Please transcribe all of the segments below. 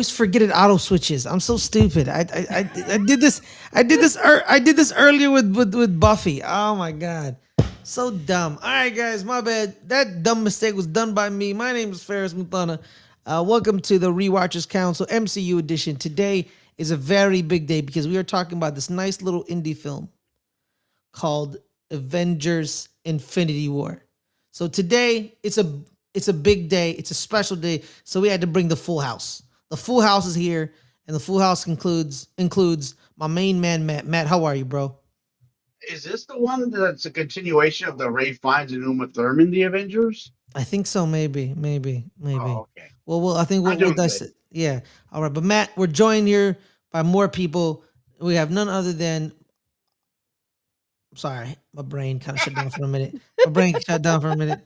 always forget it auto switches. I'm so stupid. I did this. I did this earlier with Buffy. Oh my god, so dumb. All right, guys, my bad. That dumb mistake was done by me. My name is Ferris Muthana. Welcome to the Rewatchers Council MCU edition. Today is a very big day because we are talking about this nice little indie film called Avengers Infinity War. So today it's a big day, it's a special day. So we had to bring the full house. The full house is here, and the full house includes my main man Matt. Matt, how are you, bro? Is this the one that's a continuation of the Ray Fiennes and Uma Thurman, the Avengers? I think so, maybe. Oh, okay. Well, I think I'm we'll doing dice good. it. Yeah. All right, but Matt, we're joined here by more people. We have none other than sorry, my brain kind of shut down for a minute. My brain shut down for a minute.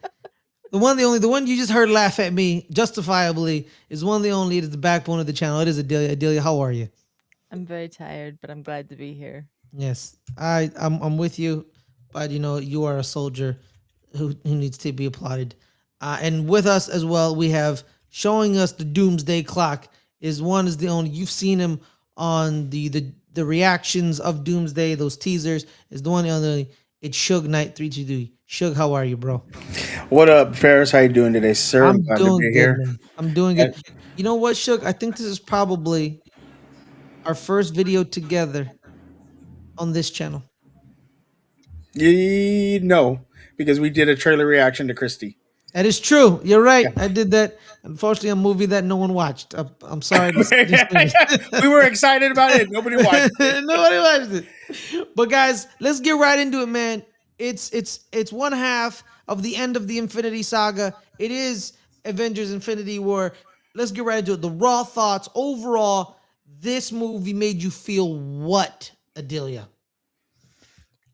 The one you just heard laugh at me justifiably is one of the only. It is the backbone of the channel. It is Adelia. Adelia, how are you? I'm very tired, but I'm glad to be here. Yes, I'm with you, but you are a soldier who needs to be applauded. And with us as well, we have showing us the Doomsday Clock. Is the only you've seen him on the reactions of Doomsday, those teasers. Is the one and only. It's Suge Knight 323. Suge, how are you, bro? What up, Ferris? How you doing today, sir? I'm I'm glad to doing be good, here. man. I'm doing And good. You know what, Shook? I think this is probably our first video together on this channel. you know, because we did a trailer reaction to Christie. That is true. You're right. Yeah. I did that. Unfortunately, a movie that no one watched. I'm sorry to say We were this. excited about it. Nobody watched it. Nobody watched it. But guys, let's get right into it, man. It's one half of the end of the Infinity Saga. It is Avengers Infinity War. Let's get right into it. The raw thoughts overall. This movie made you feel what, Adelia?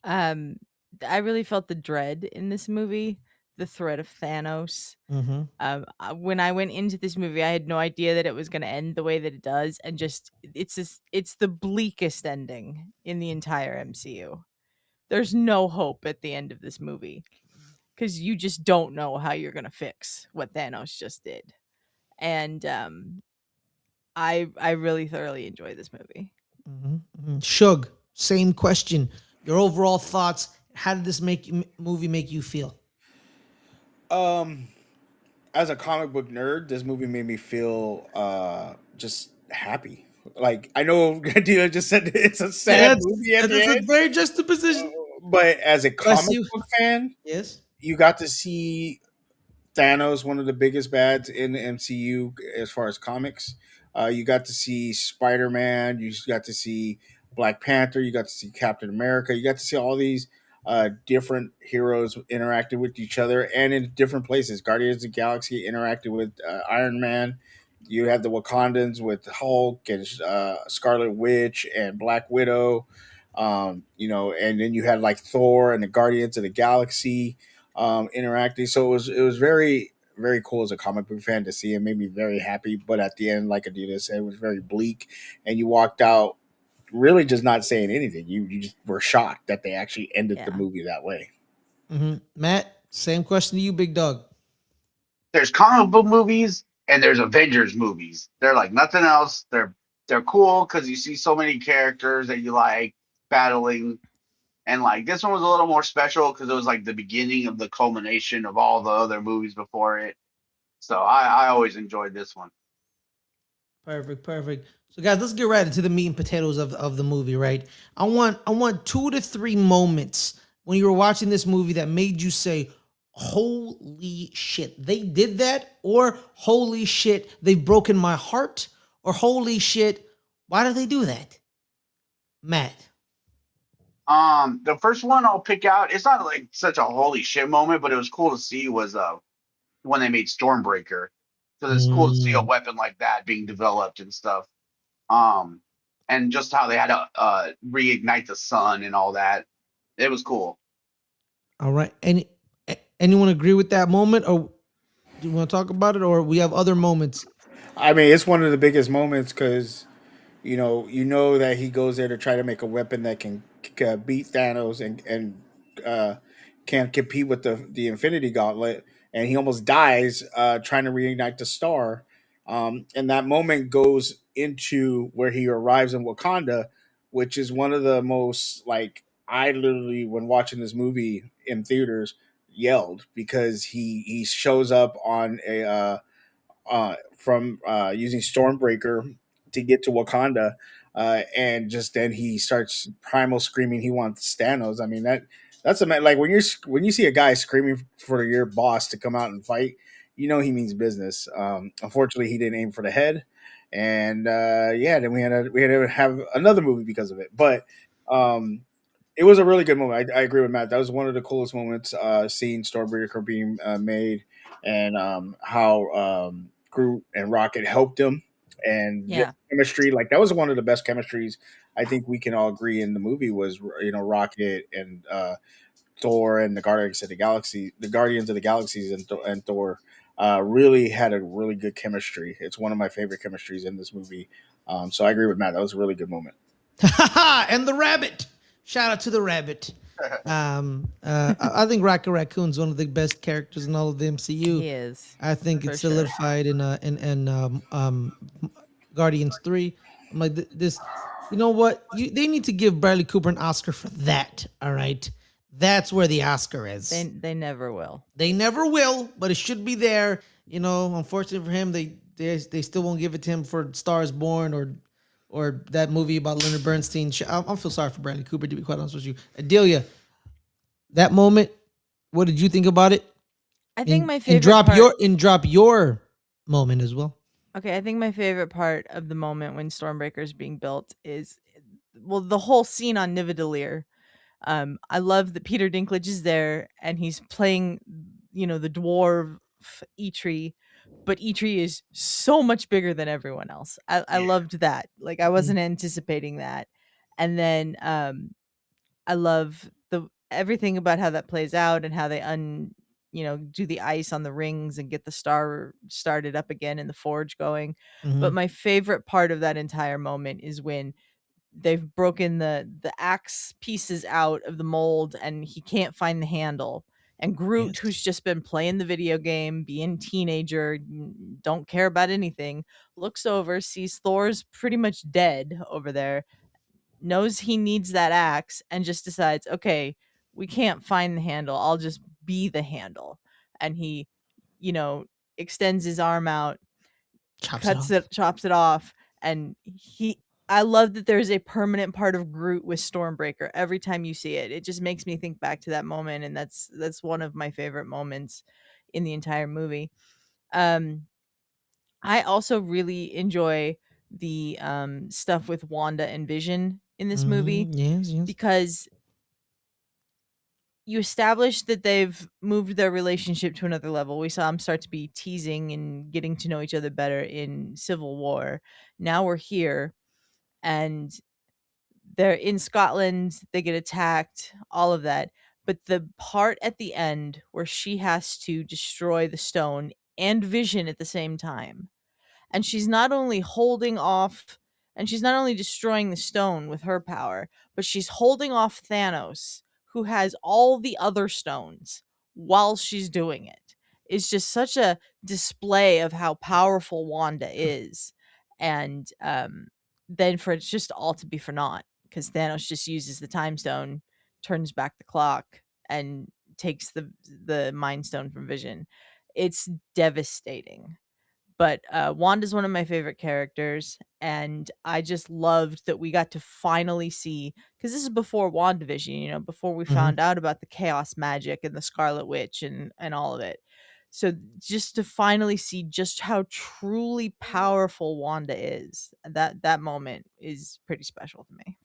Um, I really felt the dread in this movie, the threat of Thanos. Mm-hmm. When I went into this movie, I had no idea that it was going to end the way that it does, and it's the bleakest ending in the entire MCU. There's no hope at the end of this movie because you just don't know how you're going to fix what Thanos just did, and I really thoroughly enjoyed this movie. Mm-hmm. Mm-hmm. Shug, same question. Your overall thoughts. How did this movie make you feel? Um, as a comic book nerd, this movie made me feel just happy. Like I know Dealer just said it's a sad That's movie at the that's a end, very juxtaposition. but as a Bless comic you. book fan, Yes. you got to see Thanos, one of the biggest bads in the MCU as far as comics. You got to see Spider Man. You got to see Black Panther. You got to see Captain America. You got to see all these different heroes interacting with each other and in different places. Guardians of the Galaxy interacted with Iron Man. You have the Wakandans with Hulk and Scarlet Witch and Black Widow. And then you had like Thor and the Guardians of the Galaxy interacting. So it was very cool as a comic book fan to see. It made me very happy. But at the end, like Adidas said, it was very bleak, and you walked out really just not saying anything. You just were shocked that they actually ended the Yeah. movie that way. Mm-hmm. Matt, same question to you, big dog. There's comic book movies and there's Avengers movies. They're like nothing else. They're cool because you see so many characters that you like battling. And like this one was a little more special because it was like the beginning of the culmination of all the other movies before it. So I always enjoyed this one. Perfect, perfect. So guys, let's get right into the meat and potatoes of the movie, right? I want 2 to 3 moments when you were watching this movie that made you say, holy shit, they did that, or holy shit, they've broken my heart, or holy shit, why did they do that? Matt. The first one I'll pick out, it's not like such a holy shit moment, but it was cool to see was when they made Stormbreaker. Because it's cool to see a Mm, weapon like that being developed and stuff. Um, and just how they had to reignite the sun and all that. It was cool. all right. Anyone agree with that moment, or do you want to talk about it, or we have other moments? I mean, it's one of the biggest moments because you know that he goes there to try to make a weapon that can beat Thanos and uh, can compete with the Infinity Gauntlet, and he almost dies trying to reignite the star. And that moment goes into where he arrives in Wakanda, which is one of the most like I literally when watching this movie in theaters yelled because he shows up on a from using Stormbreaker to get to Wakanda, and just then he starts primal screaming he wants Thanos. I mean that's like when you see a guy screaming for your boss to come out and fight, you know he means business. Unfortunately, he didn't aim for the head, and yeah, then we had to have another movie because of it. But um, it was a really good moment. I agree with Matt. That was one of the coolest moments. Seeing Stormbreaker being made, and how Groot and Rocket helped him, and the Yeah. chemistry. Like that was one of the best chemistries. I think we can all agree in the movie was Rocket and Thor and the Guardians of the Galaxies, and Thor really had a really good chemistry. It's one of my favorite chemistries in this movie. So I agree with Matt. That was a really good moment. And the rabbit. Shout out to the rabbit. I think Rocket Raccoon's one of the best characters in all of the MCU. He is. I think For it's sure. solidified in Guardians 3. I'm like this. You know what? They need to give Bradley Cooper an Oscar for that. All right, that's where the Oscar is. They never will. They never will, but it should be there. Unfortunately for him, they still won't give it to him for Stars Born or that movie about Leonard Bernstein. I feel sorry for Bradley Cooper, to be quite honest with you. Adelia, that moment, what did you think about it? I think my And favorite drop part. your moment as well. Okay, I think my favorite part of the moment when Stormbreaker is being built is, well, the whole scene on Nidavellir. I love that Peter Dinklage is there and he's playing, the dwarf Eitri, but Eitri is so much bigger than everyone else. I Yeah. loved that. Like I wasn't anticipating that. And then I love the everything about how that plays out and how they do the ice on the rings and get the star started up again and the forge going. But Mhm. my favorite part of that entire moment is when they've broken the axe pieces out of the mold and he can't find the handle. And Groot, Yes. who's just been playing the video game, being teenager, don't care about anything, looks over, sees Thor's pretty much dead over there, knows he needs that axe, and just decides, okay, we can't find the handle. I'll just be the handle. And he, you know, extends his arm out, Chops it off. chops it off, and I love that there's a permanent part of Groot with Stormbreaker every time you see it. It just makes me think back to that moment, and that's one of my favorite moments in the entire movie. Um, I also really enjoy the stuff with Wanda and Vision in this movie Yes, yes. because you establish that they've moved their relationship to another level. We saw them start to be teasing and getting to know each other better in Civil War. Now we're here and they're in Scotland, they get attacked, all of that. But the part at the end where she has to destroy the stone and Vision at the same time, and she's not only holding off and she's not only destroying the stone with her power, but she's holding off Thanos, who has all the other stones, while she's doing it. It's just such a display of how powerful Wanda is. And then for it's just all to be for naught, because Thanos just uses the time stone, turns back the clock, and takes the mind stone from Vision. It's devastating. But Wanda's one of my favorite characters, and I just loved that we got to finally see, because this is before WandaVision, before we Mhm. found out about the chaos magic and the Scarlet Witch and all of it. So just to finally see just how truly powerful Wanda is, that moment is pretty special to me.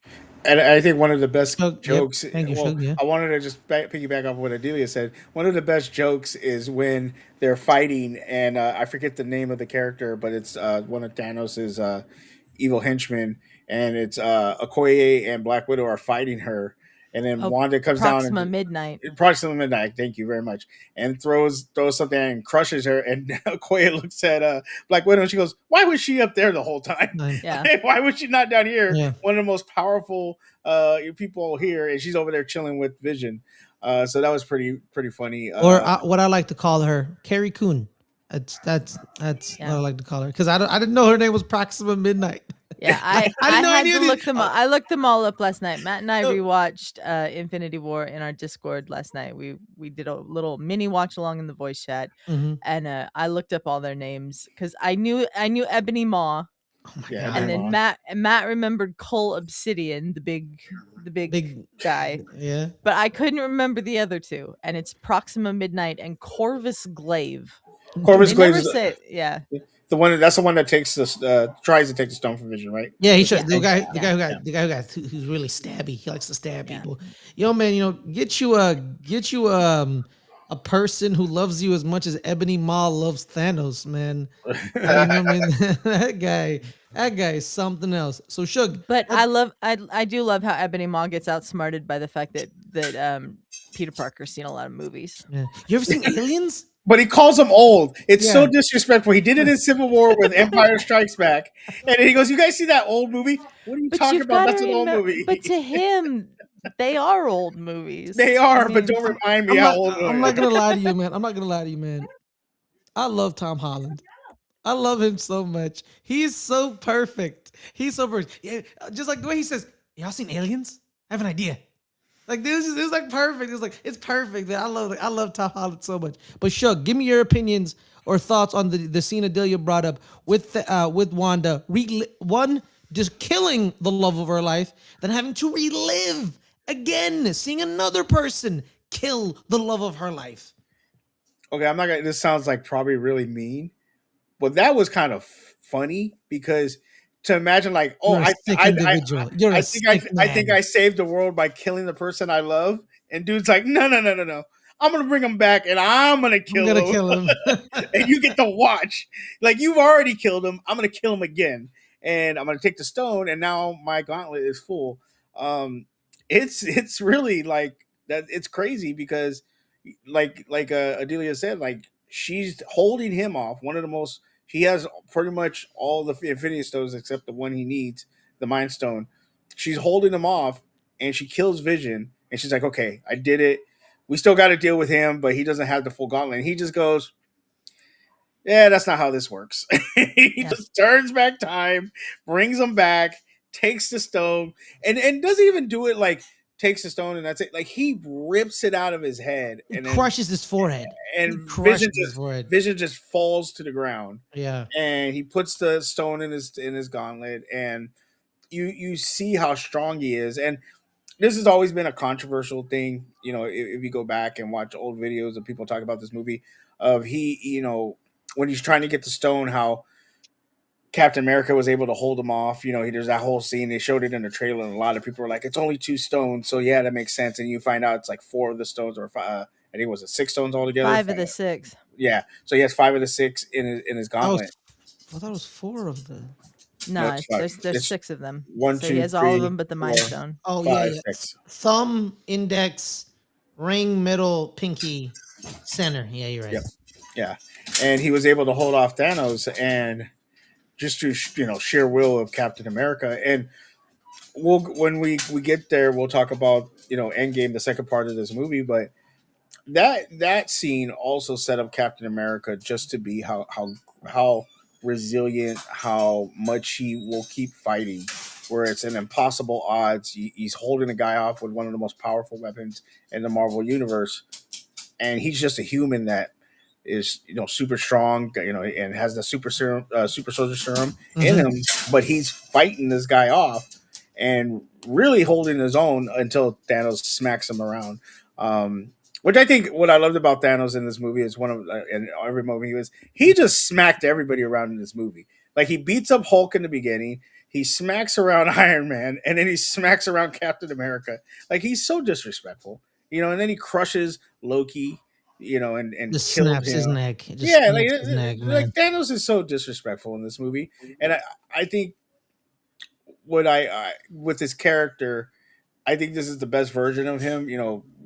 And I think one of the best Shug, yep. jokes. Thank you, Well, Shug. Yeah. I wanted to just piggyback off what Adelia said. One of the best jokes is when they're fighting, and I forget the name of the character, but it's one of Thanos's evil henchmen, and it's Okoye and Black Widow are fighting her, and then Oh, Wanda comes down Proxima and Midnight. approximately midnight. Thank you very much. And throws something and crushes her. And Okoye looks at Black Widow and she goes, "Why was she up there the whole time? Nine. Yeah. Why was she not down here? Yeah. One of the most powerful people here, and she's over there chilling with Vision." So that was pretty funny. Or what I like to call her, Carrie Coon. That's what Yeah. I like to call her because I didn't know her name was Proxima Midnight. Yeah, I I didn't know had any to of these. look them up. I looked them all up last night. Matt and I Oh, rewatched Infinity War in our Discord last night. We did a little mini watch along in the voice chat, mhm. and I looked up all their names because I knew Ebony Maw, Oh my Yeah, and god, then Benema. Matt remembered Cole Obsidian, the big big guy, yeah. but I couldn't remember the other two, and it's Proxima Midnight and Corvus Glaive. Corvus They Glaive never is say, yeah, the one. That's the one that takes this tries to take the stone from Vision, right? Yeah, he That's should. yeah, The okay. guy, yeah, who's really stabby. He likes to stab yeah. people. Yo, man, get you a person who loves you as much as Ebony Maw loves Thanos, man. You know what I mean? That guy is something else. So Suge, But I do love how Ebony Maw gets outsmarted by the fact that Peter Parker's seen a lot of movies. yeah. You ever seen Aliens? But he calls him old. It's so Yeah. disrespectful. He did it in Civil War with Empire Strikes Back, and then he goes, "You guys see that old movie? What are you But talking you've about? got to That's an old remember, movie." but to him, they are old movies. They I are, but mean, don't remind me I'm how not. old I I'm am. not gonna lie to you, man. I'm not gonna lie to you, man. I love Tom Holland. I love him so much. He's so perfect. He's so perfect. Yeah, just like the way he says, "Y'all seen Aliens? I have an idea." Like this is like perfect. It's like it's perfect. Man. I love Tom Holland so much. But Shug, give me your opinions or thoughts on the scene Adelia brought up with Wanda. One, just killing the love of her life, then having to relive again, seeing another person kill the love of her life. Okay, I'm not gonna. This sounds like probably really mean, but that was kind of funny because to imagine like, oh, You're a sick individual. You're a sick I think man. I saved the world by killing the person I love, and dude's like, no, no, no, no, no. I'm gonna bring him back, and I'm gonna I'm kill gonna him, kill him. and you get to watch. Like you've already killed him. I'm gonna kill him again, and I'm gonna take the stone, and now my gauntlet is full. Um, it's really like that. It's crazy because Adelia said, like she's holding him off. One of the most he has pretty much all the Infinity Stones except the one he needs, the Mind Stone. She's holding him off, and she kills Vision. And she's like, "Okay, I did it. We still got to deal with him, but he doesn't have the full gauntlet." And he just goes, "Yeah, that's not how this works." He yeah. just turns back time, brings him back, takes the stone, and doesn't even do it like takes the stone and that's it. Like he rips it out of his head, He and then crushes his forehead. He and crushes his forehead. Vision just falls to the ground, Yeah. and he puts the stone in his gauntlet, and you see how strong he is. And this has always been a controversial thing, you know, if you go back and watch old videos of people talk about this movie of he, you know, when he's trying to get the stone, how Captain America was able to hold him off. You know, there's that whole scene. They showed it in the trailer, and a lot of people were like, "It's only two stones." So yeah, that makes sense. And you find out it's like four of the stones, or I think it was it six stones altogether. 5 of the 6. Yeah, so he has five of the six in his That was gauntlet. I thought it was four of the. No, No, it's five. there's It's 6 of them. one, So he two, has all of three, them but the four, Mind Stone. Oh yeah, five, yeah. six. Thumb, index, ring, middle, pinky, center. Yeah, you're right. Yep. Yeah, and he was able to hold off Thanos, and just through sheer will of Captain America. And we'll when we get there, we'll talk about Endgame, the second part of this movie. But that scene also set up Captain America just to be how resilient, how much he will keep fighting. Where it's an impossible odds. He's holding a guy off with one of the most powerful weapons in the Marvel universe, and he's just a human that is super strong, and has the super serum, super soldier serum in Mhm. him. But he's fighting this guy off and really holding his own until Thanos smacks him around. Which I think what I loved about Thanos in this movie is one of in every movie he just smacked everybody around in this movie. Like he beats up Hulk in the beginning, he smacks around Iron Man, and then he smacks around Captain America. Like he's so disrespectful, and then he crushes Loki, and Just kills snaps his him. neck. It just Yeah, snaps his neck, like man. Thanos is so disrespectful in this movie, and I think what I with his character, I think this is the best version of him.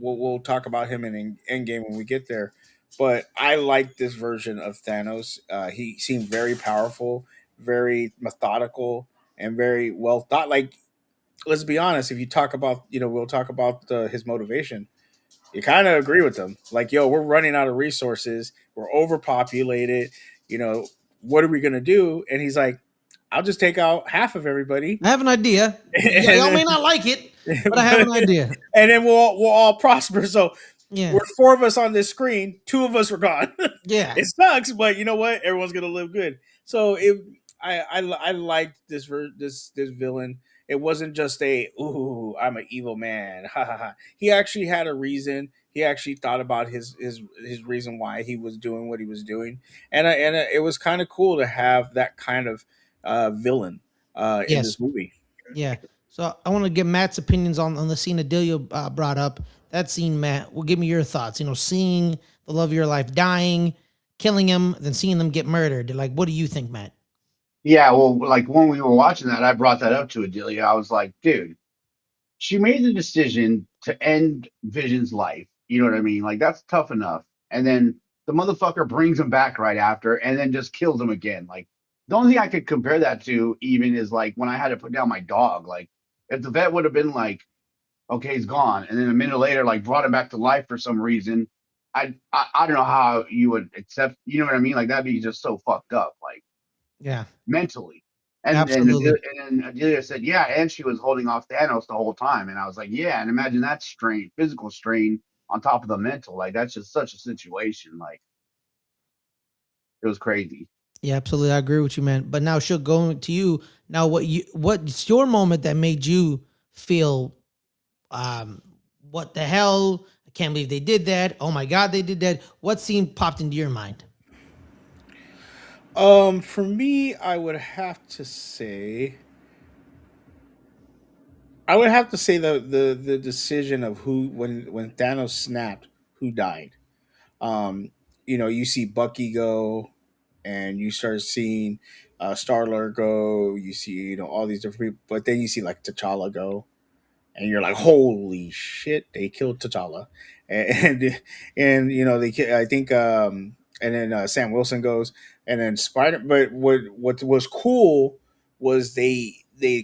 We'll talk about him in Endgame when we get there, but I like this version of Thanos. He seemed very powerful, very methodical, and very well thought. Like, let's be honest. If you talk about, we'll talk about his motivation. You kind of agree with them. Like, yo, we're running out of resources. We're overpopulated. You know, what are we gonna do? And he's like, I'll just take out half of everybody, I have an idea. Y'all and may not like it, but I have but, an idea. and then we'll all prosper. So Yeah, we're four of us on this screen. Two of us were gone. yeah, It sucks, but you know what? Everyone's gonna live good. So I liked this villain. It wasn't just a ooh, I'm an evil man. Ha ha ha. He actually had a reason. He actually thought about his reason why he was doing what he was doing, and it was kind of cool to have that kind of villain in yes, this movie. yeah. So I want to get Matt's opinions on the scene Adelia brought up. That scene, Matt. Well, give me your thoughts. Seeing the love of your life dying, killing him, then seeing them get murdered. Like, what do you think, Matt? Yeah, well, like when we were watching that, I brought that up to Adelia. I was like, dude, she made the decision to end Vision's life. You know what I mean? Like that's tough enough. And then the motherfucker brings him back right after and then just kills him again. Like the only thing I could compare that to even is like when I had to put down my dog. Like if the vet would have been like, okay, he's gone, and then a minute later, like brought him back to life for some reason, I don't know how you would accept. You know what I mean? Like that'd be just so fucked up. Like Yeah, mentally. absolutely. And then Adelia said, yeah, and she was holding off Thanos the whole time. And I was like, yeah, and imagine that strain, physical strain on top of the mental. Like that's just such a situation. Like it was crazy. Yeah, absolutely. I agree with you, man. But now, she'll go to you. Now, what's your moment that made you feel, um, what the hell? I can't believe they did that. Oh my god, they did that. What scene popped into your mind? For me, I would have to say the decision of who when Thanos snapped, who died. You see Bucky go, and you start seeing Star Lord go. You see, all these different people, but then you see like T'Challa go, and you're like, holy shit, they killed T'Challa, and I think, and then Sam Wilson goes, and then Spider. But what was cool was they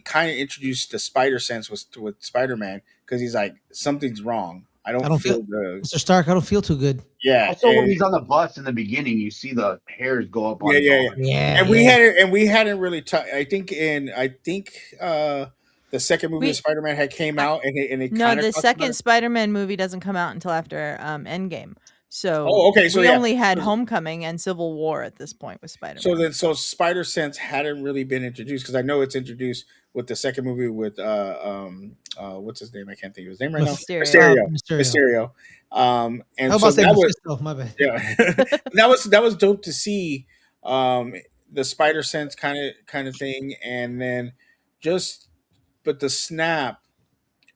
kind of introduced the Spider Sense with Spider Man, because he's like, something's wrong. I I don't don't feel, feel the Mr. Stark. I don't feel too good. yeah. Also, when he's on the bus in the beginning, you see the hairs go up on Yeah, his yeah, yeah. arm. Yeah, And we yeah. hadn't and we hadn't really I think the second movie of We Spider Man had came I out, and it No, kind of the talks about second it. Spider-Man movie doesn't come out until after, Endgame. Oh, So, okay, so we yeah. only had Homecoming and Civil War at this point with Spider-Man. So Spider Sense hadn't really been introduced, because I know it's introduced with the second movie with what's his name? I can't think of his name right now. Mysterio. Mysterio. Mysterio. Mysterio. I And was about so to say that was Mephisto. My bad. yeah. That was dope to see, the Spider Sense kind of thing, and then just but the snap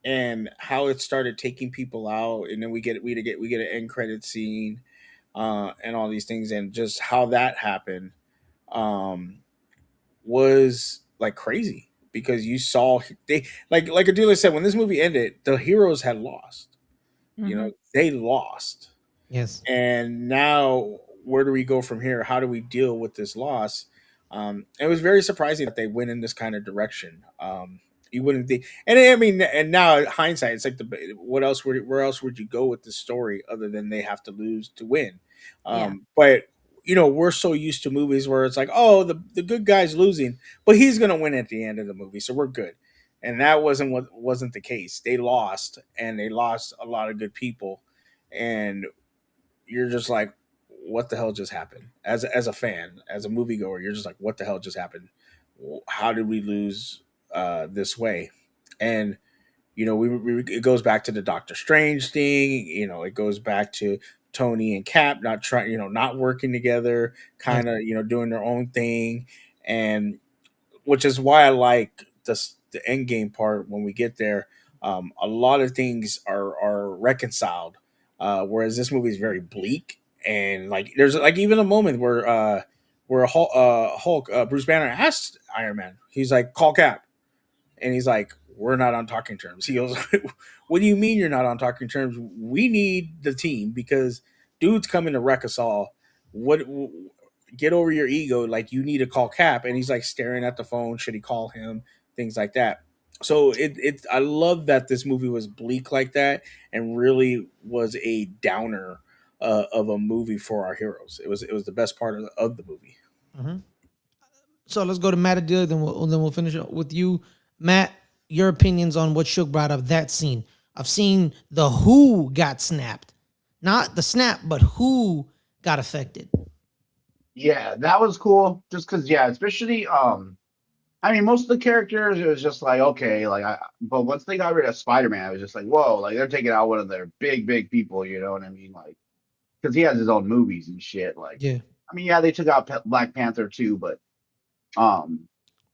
and how it started taking people out, and then we get an end credit scene, and all these things, and just how that happened, um, was like crazy, because you saw they like Adela said, when this movie ended, the heroes had lost. Mhm. They lost, Yes. and now where do we go from here? How do we deal with this loss? It was very surprising that they went in this kind of direction. You wouldn't think, and I mean, and now hindsight, it's like what else where else would you go with the story other than they have to lose to win? Yeah. But we're so used to movies where it's like, oh, the good guy's losing, but he's gonna win at the end of the movie, so we're good. And that wasn't the case. They lost, and they lost a lot of good people, and you're just like, what the hell just happened? As a fan, as a moviegoer, you're just like, what the hell just happened? How did we lose this way? And it goes back to the Doctor Strange thing. It goes back to Tony and Cap not trying, not working together, Yes. kind of, doing their own thing, and which is why I like the end game part when we get there. A lot of things are reconciled, whereas this movie is very bleak, and like there's like even a moment where Hulk, Bruce Banner asked Iron Man, he's like, call Cap, and he's like, we're not on talking terms. He goes, what do you mean you're not on talking terms? We need the team, because dude's coming to wreck us all. What? Get over your ego. Like, you need to call Cap. And he's like staring at the phone. Should he call him? Things like that. So it I love that this movie was bleak like that and really was a downer of a movie for our heroes. It was the best part of the movie. Mhm. So let's go to Matt Adelia, then we'll finish up with you, Matt. Your opinions on what Shook brought up that scene of seeing the who got snapped, not the snap, but who got affected. Yeah, that was cool. Just because, yeah, especially I mean, most of the characters, it was just like, okay, like, but once they got rid of Spider-Man, I was just like, whoa, like they're taking out one of their big people, you know what I mean? Like, because he has his own movies and shit. Like, Yeah, I mean, yeah, they took out Black Panther too, but um,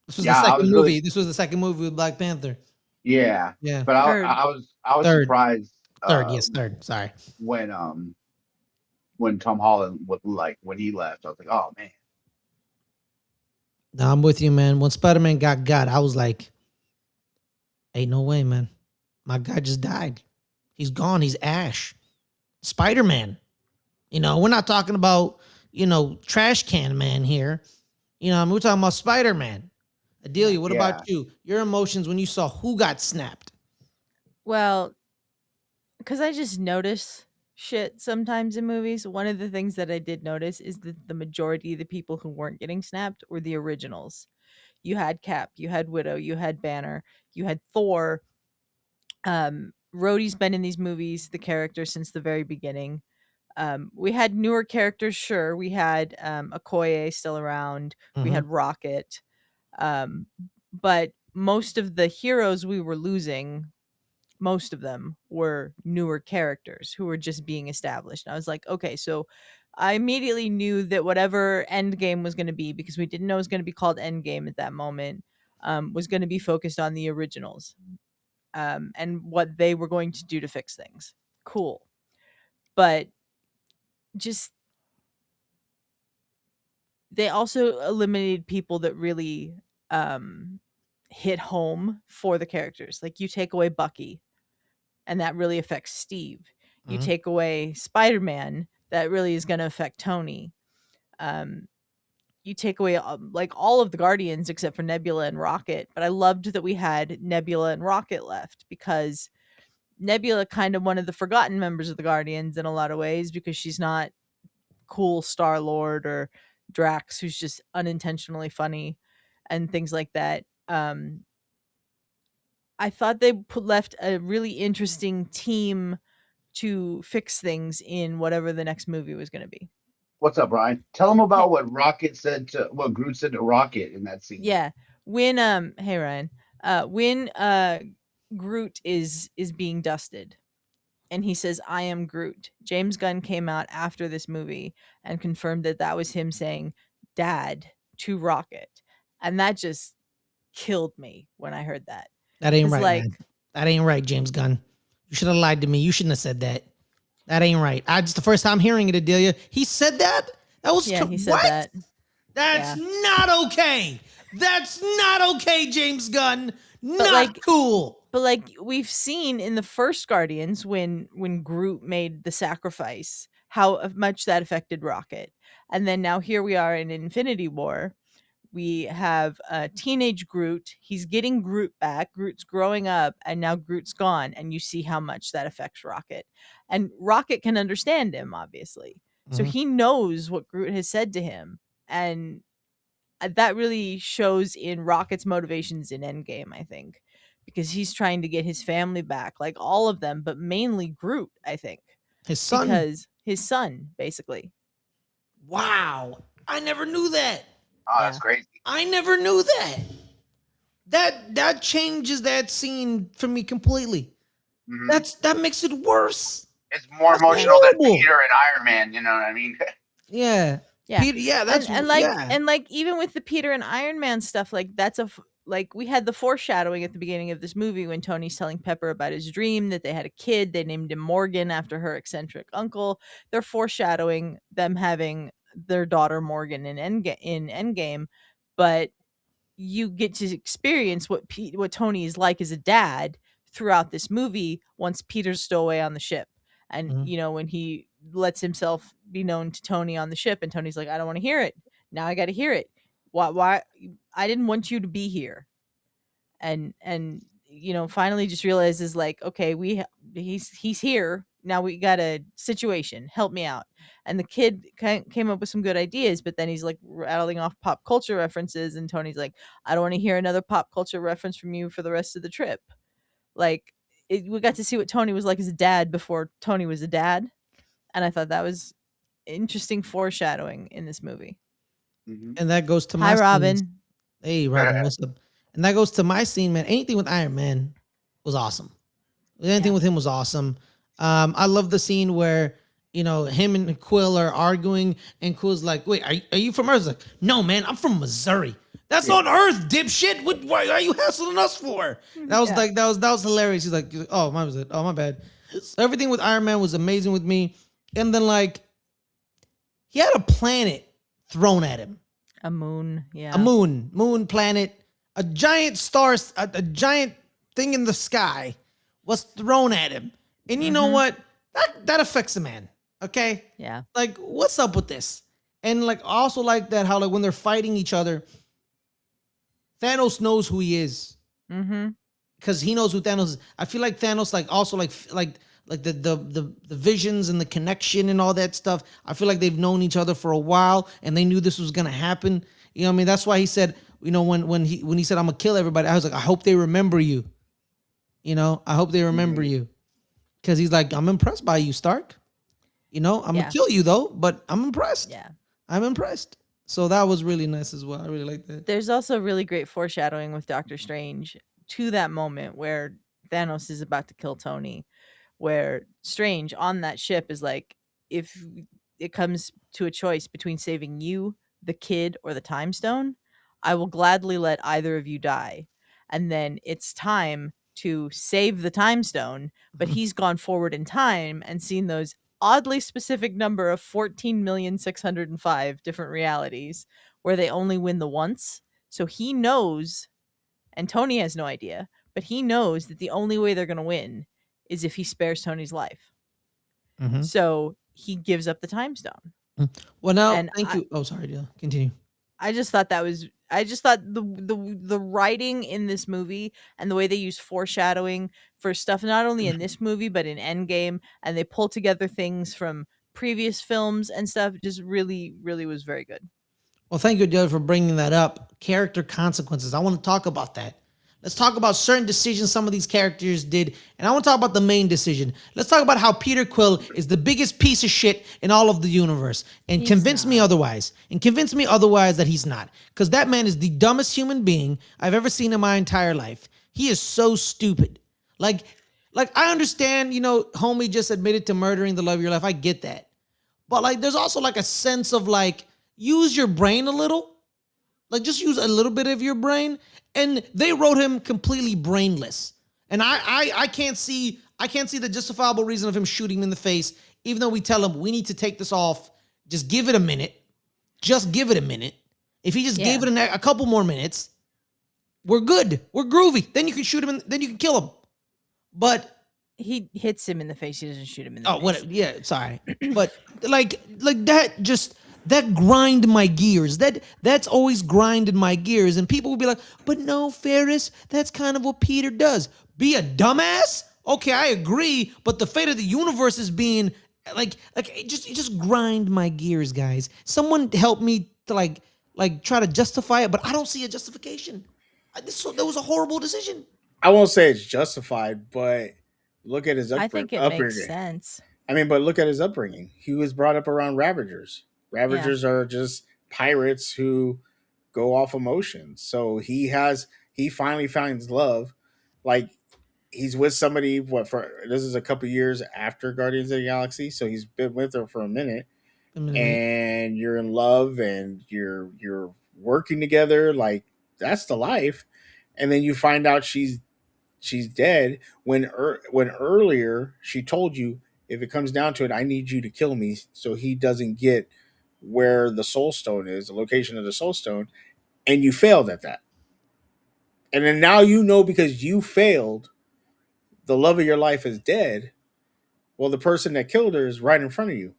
this was the yeah, I second was movie. really, This was the second movie with Black Panther. yeah, Yeah, but Third. I was third, surprised third. Yes, third. Sorry. when Tom Holland would like when he left. I was like, oh man, No, I'm with you, man. When Spider Man got, I was like, ain't no way, man. My guy just died. He's gone. He's Ash. Spider Man. We're not talking about, trash can man here. We're talking about Spider Man. Yeah. Adelia, what about yeah. you? Your emotions when you saw who got snapped. Well, because I just notice shit sometimes in movies. One of the things that I did notice is that the majority of the people who weren't getting snapped were the originals. You had Cap, you had Widow, you had Banner, you had Thor. Rhodey's been in these movies, the character, since the very beginning. We had newer characters, sure. We had Okoye still around. We Mm-hmm. had Rocket. Um, but most of the heroes we were losing, most of them were newer characters who were just being established. And I was like, okay, so I immediately knew that whatever Endgame was going to be, because we didn't know it was going to be called Endgame at that moment, was going to be focused on the originals, and what they were going to do to fix things. Cool. But just they also eliminated people that really um, hit home for the characters. Like you take away Bucky, and that really affects Steve. You Mm-hmm. take away Spider-Man, that really is going to affect Tony. Um, you take away like all of the Guardians except for Nebula and Rocket. But I loved that we had Nebula and Rocket left, because Nebula kind of one of the forgotten members of the Guardians in a lot of ways, because she's not cool Star Lord or Drax, who's just unintentionally funny and things like that. I thought they left a really interesting team to fix things in whatever the next movie was going to be. What's up, Brian? Tell him Hey, about what Groot said to Rocket in that scene. yeah, when hey Ryan, when Groot is being dusted, and he says, "I am Groot." James Gunn came out after this movie and confirmed that that was him saying "Dad" to Rocket, and that just killed me when I heard that. That ain't Because right, man. like, That ain't right, James Gunn. You should have lied to me. You shouldn't have said that. That ain't right. I just the first time hearing it, Adelia. He said that? That was yeah, he said what? that. That's Yeah, not okay. That's not okay, James Gunn. but Not like, cool. we've seen in the first Guardians, when Groot made the sacrifice, how much that affected Rocket. And then now here we are in Infinity War. We have teenage Groot. He's getting Groot back. Groot's growing up, and now Groot's gone. And you see how much that affects Rocket. And Rocket can understand him, obviously. So Mhm. he knows what Groot has said to him. And that really shows in Rocket's motivations in Endgame, I think, because he's trying to get his family back, like all of them, but mainly Groot, I think, His son. because his son, basically. Wow. I never knew that. Oh, that's Yeah. crazy. I never knew that. That changes that scene for me completely. Hmm. That makes it worse. It's more That's Yeah. emotional than horrible. Peter and Iron Man. You know what I mean? Yeah. Yeah. Peter, yeah, And that's and like yeah. and like even with the Peter and Iron Man stuff, like like we had the foreshadowing at the beginning of this movie when Tony's telling Pepper about his dream that they had a kid. They named him Morgan after her eccentric uncle. They're foreshadowing them having their daughter Morgan in Endgame, but you get to experience what Tony is like as a dad throughout this movie once Peter's still away on the ship. And Mhm. when he lets himself be known to Tony on the ship, and Tony's like, "I don't want to hear it. Now I got to hear it. Why I didn't want you to be here." And finally just realizes like, okay, he's here now. We got a situation. Help me out. And the kid came up with some good ideas, but then he's like rattling off pop culture references, and Tony's like, I don't want to hear another pop culture reference from you for the rest of the trip. Like, we got to see what Tony was like as a dad before Tony was a dad, and I thought that was interesting foreshadowing in this movie. Mhm. And that goes to Hi, my scenes. Robin. Hey, Robin, what's up? And that goes to my scene, man. Anything with Iron Man was awesome. Anything Yeah. with him was awesome. I love the scene where him and Quill are arguing, and Quill's like, "Wait, are you from Earth?" He's like, "No, man, I'm from Missouri. That's on Earth, dipshit. Why are you hassling us for?" That was Yeah. like that was hilarious. He's like, "Oh, my was it? Oh, my bad." So everything with Iron Man was amazing with me, and then like he had a planet thrown at him, A moon. a Yeah. moon planet, a giant star, a giant thing in the sky was thrown at him. And you know Mhm. what? That affects a man. Okay? Yeah. Like, what's up with this? And like I also like that how like when they're fighting each other, Thanos knows who he is. Mm-hmm. Because he knows who Thanos is. I feel like Thanos like also like the visions and the connection and all that stuff. I feel like they've known each other for a while and they knew this was gonna happen. You know what I mean? That's why he said, when he said I'm gonna kill everybody, I was like, I hope they remember you. I hope they remember Mhm. you. Because he's like, I'm impressed by you, Stark. I'm gonna Yeah. kill you though, but I'm impressed. Yeah. I'm impressed. So that was really nice as well. I really like that. There's also really great foreshadowing with Doctor Strange to that moment where Thanos is about to kill Tony, where Strange on that ship is like, if it comes to a choice between saving you, the kid, or the time stone, I will gladly let either of you die. And then it's time to save the time stone, but he's gone forward in time and seen those oddly specific number of 14,605 different realities where they only win the once. So he knows, and Tony has no idea, but he knows that the only way they're going to win is if he spares Tony's life. Mhm. So he gives up the time stone. Well, now, And thank you. Oh, sorry, Dylan. Continue. I just thought that was I just thought the writing in this movie and the way they use foreshadowing for stuff not only in this movie but in Endgame, and they pull together things from previous films and stuff, just really really was very good. Well, thank you, Dylan, for bringing that up. Character consequences. I want to talk about that. Let's talk about certain decisions some of these characters did, and I want to talk about the main decision. Let's talk about how Peter Quill is the biggest piece of shit in all of the universe, and He's convince me not. otherwise. And convince me otherwise that he's not, because that man is the dumbest human being I've ever seen in my entire life. He is so stupid. Like, I understand, homie just admitted to murdering the love of your life. I get that. But like there's also like a sense of like use your brain a little. Like just use a little bit of your brain. And they wrote him completely brainless. And I can't see the justifiable reason of him shooting him in the face, even though we tell him we need to take this off. Just give it a minute. Just give it a minute. If he just gave Yeah. it a couple more minutes, we're good. We're groovy. Then you can shoot him and then you can kill him. But He hits him in the face. He doesn't shoot him in the oh, face. what? Yeah, sorry, but like that just that grind my gears. That's always grinded my gears, and people will be like, "But no, Ferris, that's kind of what Peter does. Be a dumbass." Okay, I agree, but the fate of the universe is being like it just grind my gears, guys. Someone help me to try to justify it, but I don't see a justification. That was a horrible decision. I won't say it's justified, but look at his I think it makes upbringing. sense. I mean, but look at his upbringing. He was brought up around Ravagers. Yeah. Ravagers are just pirates who go off emotions. So he finally finds love. Like he's with somebody. What for? This is a couple years after Guardians of the Galaxy, so he's been with her for a minute. I mean, And you're in love, and you're working together. Like that's the life. And then you find out she's dead when earlier she told you, if it comes down to it, I need you to kill me so he doesn't get where the soul stone is, the location of the soul stone, and you failed at that. And then now you know, because you failed, the love of your life is dead. Well, the person that killed her is right in front of you.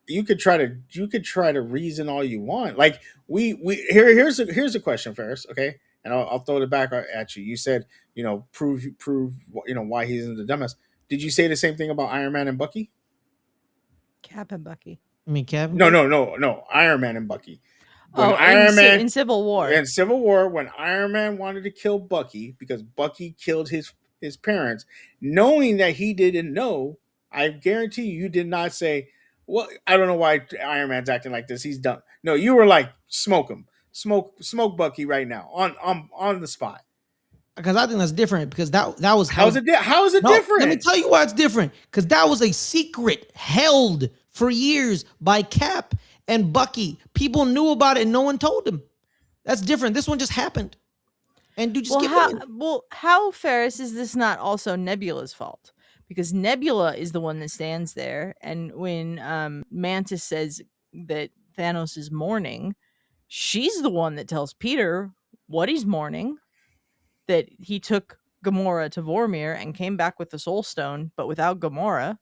You could try to reason all you want. Like here's a question, Ferris. Okay, And I'll throw it back at you. You said, prove why he's in the dumbass. Did you say the same thing about Iron Man and Bucky? Cap and Bucky. I mean, Kevin. No. Iron Man and Bucky. When Oh, Iron Man in Civil War. in Civil War, when Iron Man wanted to kill Bucky because Bucky killed his parents, knowing that he didn't know, I guarantee you did not say, "Well, I don't know why Iron Man's acting like this. He's dumb." No, you were like, "Smoke him, smoke Bucky right now on the spot." Because I think that's different. Because that was How is it no, different? let me tell you why it's different. Because that was a secret held for years by Cap and Bucky. People knew about it and no one told them. That's different. This one just happened. And dude, just how Ferris is this not also Nebula's fault? Because Nebula is the one that stands there, and when Mantis says that Thanos is mourning, she's the one that tells Peter what he's mourning, that he took Gamora to Vormir and came back with the Soul Stone, but without Gamora.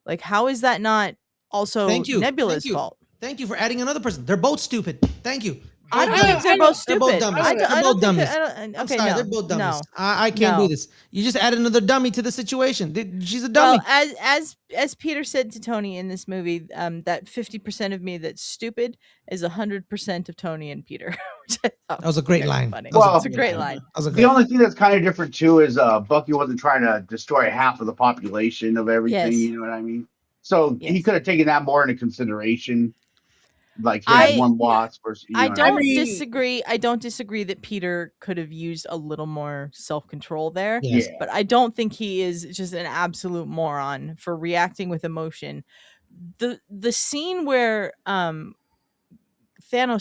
Like, how is that not also Nebula's fault? Thank you for adding another person. They're both stupid. Thank you. I don't think they're both stupid. They're both dummies. I don't think I'm sorry, they're both dummies. I can't do this. You just added another dummy to the situation. She's a dummy. Well, as Peter said to Tony in this movie, that 50% of me that's stupid is 100% of Tony and Peter. That was a great line. Funny. Well, it's a great line. The only thing that's kind of different too is Bucky wasn't trying to destroy half of the population of everything. Yes. You know what I mean? So he could have taken that more into consideration. Like he had one loss versus. I don't disagree. I don't disagree that Peter could have used a little more self-control there. Yes. Yeah. But I don't think he is just an absolute moron for reacting with emotion. The scene where Thanos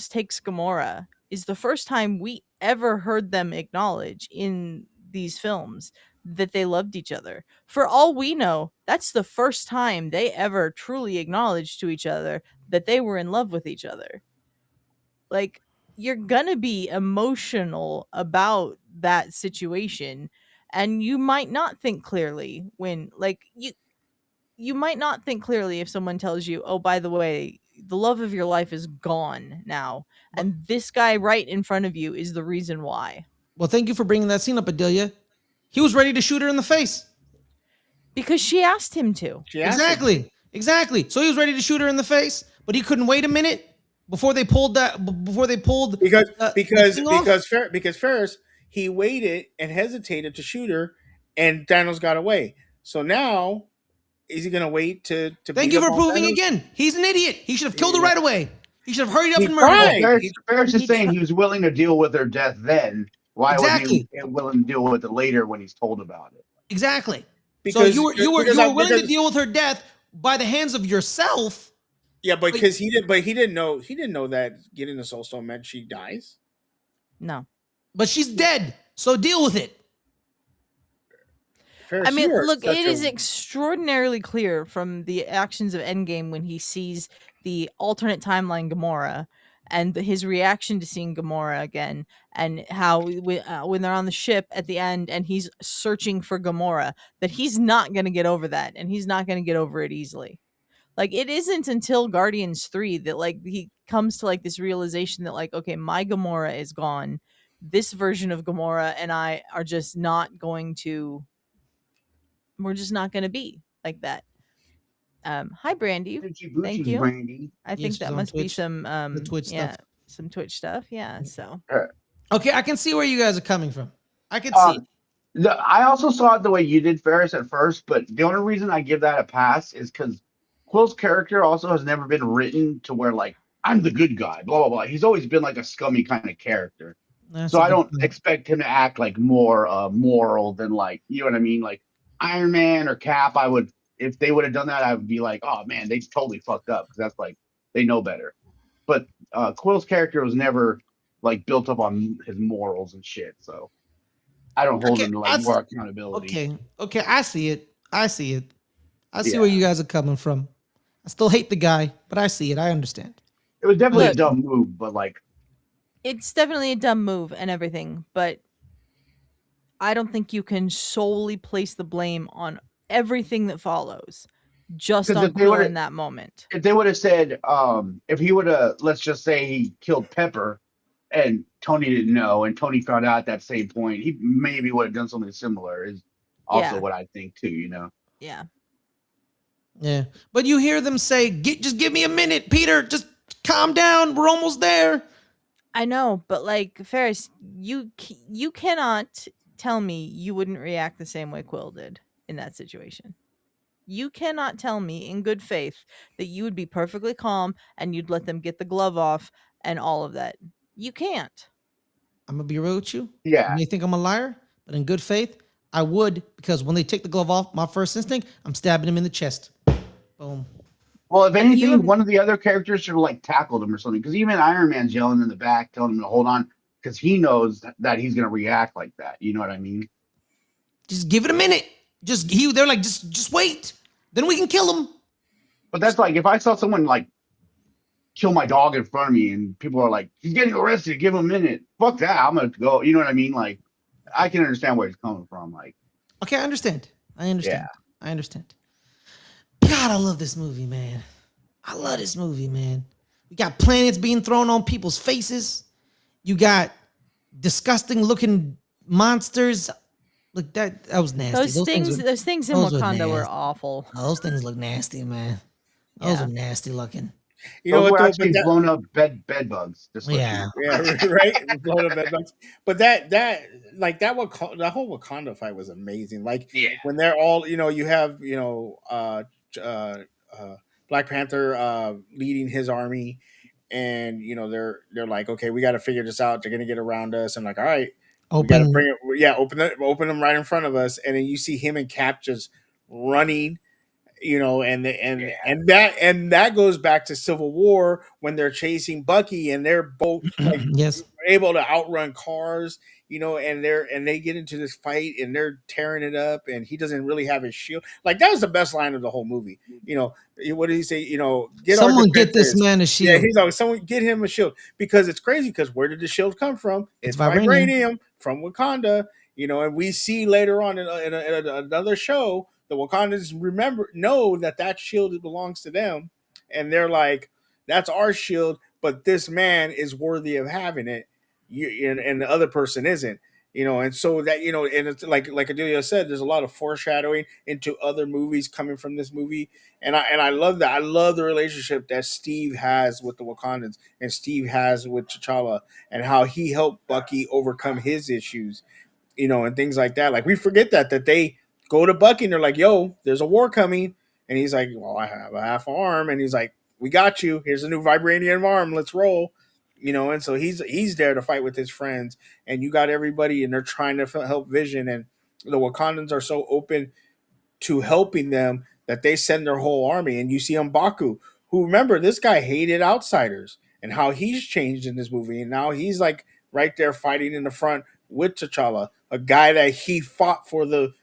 takes Gamora is the first time we ever heard them acknowledge in these films that they loved each other. For all we know, that's the first time they ever truly acknowledged to each other that they were in love with each other. Like, you're gonna be emotional about that situation, and you might not think clearly when, like, you might not think clearly if someone tells you, oh, by the way, the love of your life is gone now, and this guy right in front of you is the reason why. Well, thank you for bringing that scene up, Adelia. He was ready to shoot her in the face. Because she asked him to. Exactly. So he was ready to shoot her in the face, but he couldn't wait a minute before they pulled because Ferris, he waited and hesitated to shoot her, and Thanos got away. So now, is he going to wait to? Thank you for proving again. He's an idiot. He should have killed her right away. He should have hurried up and murdered her. Ferris is saying he was willing to deal with her death then. Why was he willing to deal with it later when he's told about it? Exactly. Because you were willing to deal with her death by the hands of yourself. Yeah, because he didn't know that getting the Soul Stone meant she dies. No. But she's dead, so deal with it. Ferris, I mean, look, it is extraordinarily clear from the actions of Endgame when he sees the alternate timeline Gamora and his reaction to seeing Gamora again, and how when they're on the ship at the end and he's searching for Gamora, that he's not going to get over that, and he's not going to get over it easily. Like, it isn't until Guardians 3 that, like, he comes to, like, this realization that, like, okay, my Gamora is gone. This version of Gamora and I are just not going to... We're just not going to be like that. Hi, Brandy. Thank you. Brandy. I think that must be some the Twitch stuff. Some Twitch stuff. Yeah. So. Okay, I can see where you guys are coming from. I can see. I also saw it the way you did, Ferris, at first, but the only reason I give that a pass is because Quill's character also has never been written to where, like, I'm the good guy, blah, blah, blah. He's always been like a scummy kind of character. So I don't expect him to act like more moral than, like, you know what I mean? Like Iron Man or Cap, if they would have done that, I would be like, oh man, they totally fucked up, because that's like, they know better. But Quill's character was never like built up on his morals and shit, so I don't hold him to like more accountability. Okay, I see it. I see where you guys are coming from. I still hate the guy, but I see it. I understand. It was definitely a dumb move, but like, it's definitely a dumb move and everything, but I don't think you can solely place the blame on everything that follows just on Quill in that moment. If they would have said, if he would have, let's just say he killed Pepper, and Tony didn't know, and Tony found out at that same point, he maybe would have done something similar. Is also Yeah. what I think too. You know. Yeah. Yeah, but you hear them say, Just give me a minute, Peter. Just calm down. We're almost there." I know, but like Ferris, you cannot tell me you wouldn't react the same way Quill did in that situation. You cannot tell me in good faith that you would be perfectly calm and you'd let them get the glove off and all of that. You can't. I'm gonna be real with you. You Yeah. may think I'm a liar, but in good faith, I would, because when they take the glove off, my first instinct, I'm stabbing him in the chest. Boom. Well, if You anything, have one of the other characters should have like tackled him or something. Because even Iron Man's yelling in the back, telling him to hold on, because he knows that he's gonna react like that. You know what I mean? Just give it a minute. They're like, just wait. Then we can kill him. But that's like if I saw someone like kill my dog in front of me, and people are like, "He's getting arrested. Give him a minute." Fuck that. I'm gonna go. You know what I mean? Like, I can understand where he's coming from. Like, Okay, I understand. I yeah, understand. I understand. God, I love this movie, man. I love this movie, man. We got planets being thrown on people's faces. You got disgusting looking monsters. Look, that was nasty. those things in those were Wakanda were nasty. awful. Oh, those things look nasty, man. Those are Yeah. nasty looking. You know those what were though? But actually that blown up bed bugs. Just let you Yeah. know. yeah, right. Blown up bed bugs. But that like that whole Wakanda fight was amazing. Like Yeah, when they're all you have uh, uh, Black Panther leading his army, and they're like, okay, we got to figure this out. They're gonna get around us, and like, all right, we got to Open. bring it. Yeah, open them right in front of us, and then you see him and Cap just running, yeah, and that goes back to Civil War when they're chasing Bucky and they're both like Yes. able to outrun cars, and they get into this fight and they're tearing it up, and he doesn't really have his shield. Like that was the best line of the whole movie. What did he say? Get our Someone get this defenses. man a Yeah, shield. he's like, someone get him a shield, because it's crazy. Because where did the shield come from? It's It's vibranium. vibranium from Wakanda. And we see later on in another show, the Wakandans know that shield belongs to them, and they're like, "That's our shield, but this man is worthy of having it, and the other person isn't." And so that and it's like Adelia said, there's a lot of foreshadowing into other movies coming from this movie, and I love that. I love the relationship that Steve has with the Wakandans and Steve has with T'Challa, and how he helped Bucky overcome his issues, and things like that. Like we forget that they go to Bucky and they're like, "Yo, there's a war coming," and he's like, "Well, I have a half arm," and he's like, "We got you. Here's a new vibranium arm. Let's roll." And so he's there to fight with his friends, and you got everybody, and they're trying to help Vision, and the Wakandans are so open to helping them that they send their whole army. And you see M'Baku, who, remember, this guy hated outsiders, and how he's changed in this movie. And now he's like right there fighting in the front with T'Challa, a guy that he fought for the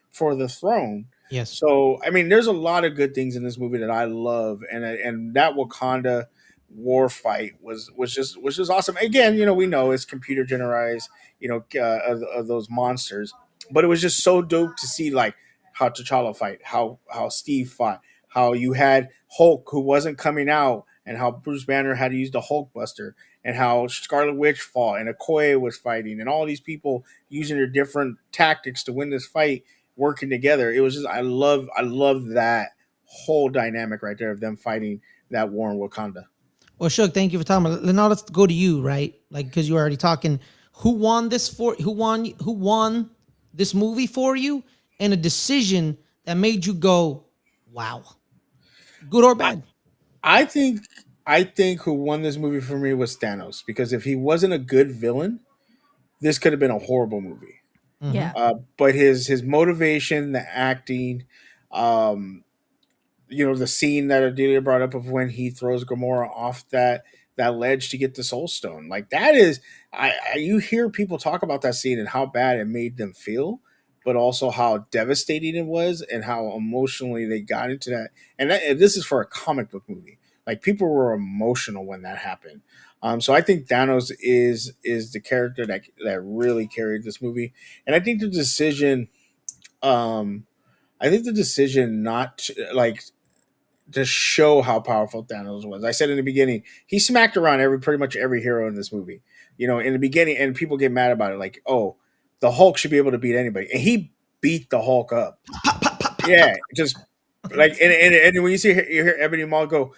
throne. Yes. So I mean, there's a lot of good things in this movie that I love, and that Wakanda war fight was just awesome. Again, we know it's computer generalized, of those monsters, but it was just so dope to see, like, how T'Challa fight, how Steve fought, how you had Hulk who wasn't coming out, and how Bruce Banner had to use the Hulk Buster, and how Scarlet Witch fought, and Okoye was fighting, and all these people using their different tactics to win this fight, working together. It was just I love that whole dynamic right there of them fighting that war in Wakanda. Well, Shook, thank you for talking about it. Now let's go to you, right? Like, because you're already talking. Who won this movie for you, and a decision that made you go, wow, good or bad? I think I think who won this movie for me was Thanos, because if he wasn't a good villain, this could have been a horrible movie. Mm-hmm. Yeah. But his motivation, the acting, um, the scene that Adelia brought up of when he throws Gamora off that ledge to get the Soul Stone, like that is, you hear people talk about that scene and how bad it made them feel, but also how devastating it was and how emotionally they got into that. And this is for a comic book movie. Like people were emotional when that happened. So I think Thanos is the character that really carried this movie, and um, I think the decision not to, like, to show how powerful Thanos was. I said in the beginning, he smacked around pretty much every hero in this movie. In the beginning, and people get mad about it, like, oh, the Hulk should be able to beat anybody, and he beat the Hulk up. Yeah, just like, and when you hear Ebony Maw go,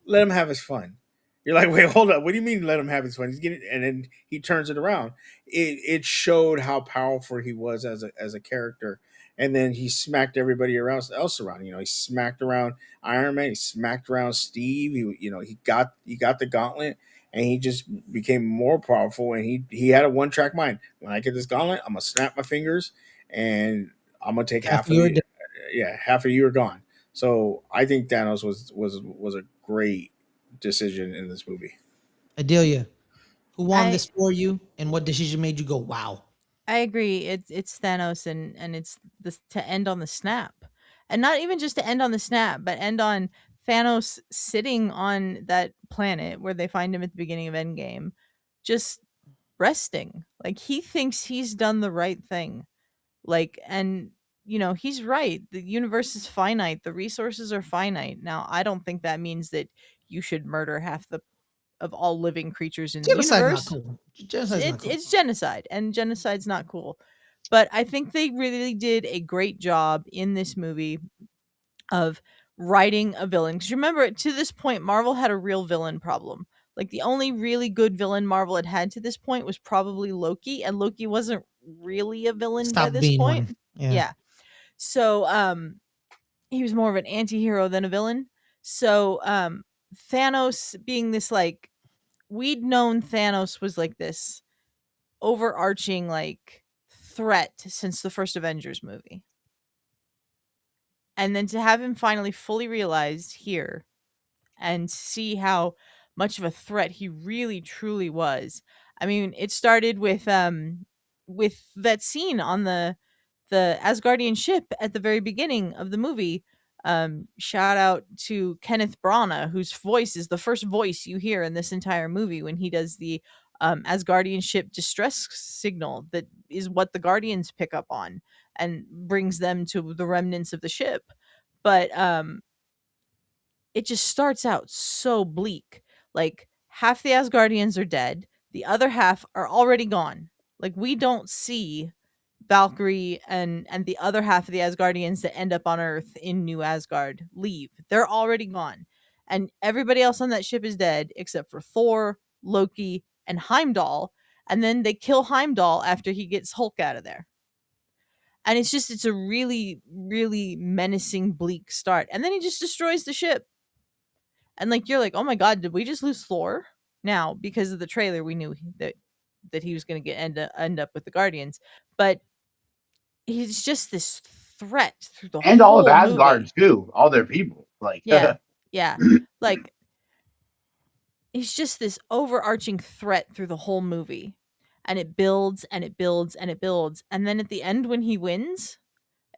let him have his fun. You're like, wait, hold up. What do you mean let him have his fun? He's getting, and then he turns it around. It showed how powerful he was as a character, and then he smacked everybody else around. He smacked around Iron Man. He smacked around Steve. He got the gauntlet, and he just became more powerful. And he had a one track mind. When I get this gauntlet, I'm gonna snap my fingers, and I'm gonna take half of You're the yeah, half of you are gone. So I think Thanos was a great decision in this movie. Adelia, who won I this for you, and what decision made you go, wow? I agree. It's Thanos, and it's this to end on the snap. And not even just to end on the snap, but end on Thanos sitting on that planet where they find him at the beginning of Endgame, just resting. Like he thinks he's done the right thing. Like, and he's right. The universe is finite. The resources are finite. Now, I don't think that means that you should murder half the of all living creatures in the Genocide's not universe. cool. Genocide's not cool. It's genocide, and genocide's not cool. But I think they really did a great job in this movie of writing a villain. Because remember, to this point, Marvel had a real villain problem. Like the only really good villain Marvel had had to this point was probably Loki, and Loki wasn't really a villain by Stop this being point. one. Yeah. Yeah. So he was more of an anti-hero than a villain. So Thanos being this, like, we'd known Thanos was like this overarching, like, threat since the first Avengers movie. And then to have him finally fully realized here and see how much of a threat he really truly was. I mean, it started with that scene on the Asgardian ship at the very beginning of the movie. Shout out to Kenneth Branagh, whose voice is the first voice you hear in this entire movie when he does the Asgardian ship distress signal that is what the Guardians pick up on and brings them to the remnants of the ship. But it just starts out so bleak. Like half the Asgardians are dead, the other half are already gone. Like we don't see Valkyrie and the other half of the Asgardians that end up on Earth in New Asgard leave. They're already gone. And everybody else on that ship is dead except for Thor, Loki, and Heimdall. And then they kill Heimdall after he gets Hulk out of there. And it's a really, really menacing, bleak start. And then he just destroys the ship. And like you're like, oh my god, did we just lose Thor? Now, because of the trailer, we knew that he was going to end up with the Guardians, but he's just this threat through the And all of whole Asgard movie. too, all their people. Like Yeah, yeah, like he's just this overarching threat through the whole movie, and it builds and it builds and it builds, and then at the end when he wins,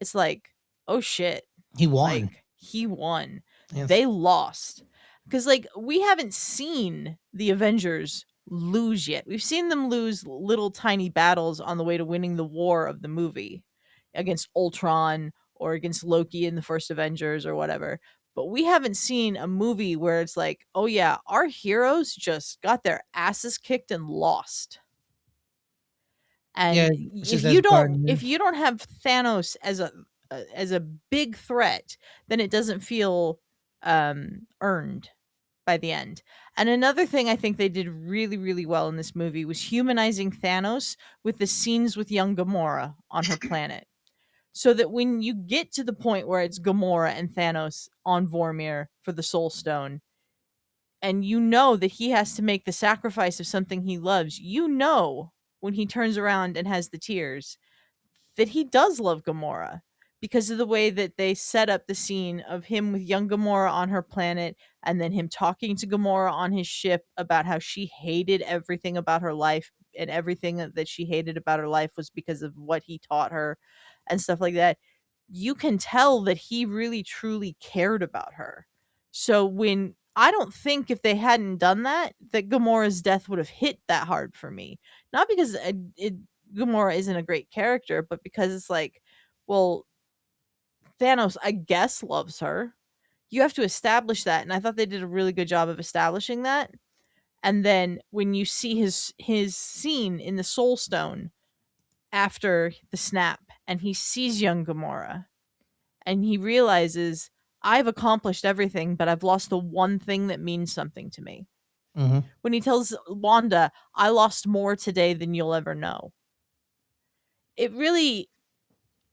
it's like, oh shit, He won. like he won. Yes. They lost. Cuz like we haven't seen the Avengers lose yet. We've seen them lose little tiny battles on the way to winning the war of the movie against Ultron or against Loki in the first Avengers or whatever. But we haven't seen a movie where it's like, "Oh yeah, our heroes just got their asses kicked and lost." Yeah. And It's just as if Guardian. you don't have Thanos as a big threat, then it doesn't feel earned by the end. And another thing I think they did really, really well in this movie was humanizing Thanos with the scenes with young Gamora on her planet. So that when you get to the point where it's Gamora and Thanos on Vormir for the Soul Stone, and you know that he has to make the sacrifice of something he loves, you know when he turns around and has the tears that he does love Gamora because of the way that they set up the scene of him with young Gamora on her planet and then him talking to Gamora on his ship about how she hated everything about her life and everything that she hated about her life was because of what he taught her and stuff like that. You can tell that he really truly cared about her. So when I don't think if they hadn't done that, that Gamora's death would have hit that hard for me. Not because Gamora isn't a great character, but because it's like, well, Thanos, I guess, loves her. You have to establish that, and I thought they did a really good job of establishing that. And then when you see his scene in the Soul Stone after the snap, and he sees young Gamora, and he realizes, I've accomplished everything, but I've lost the one thing that means something to me. Mm-hmm. When he tells Wanda, I lost more today than you'll ever know. It really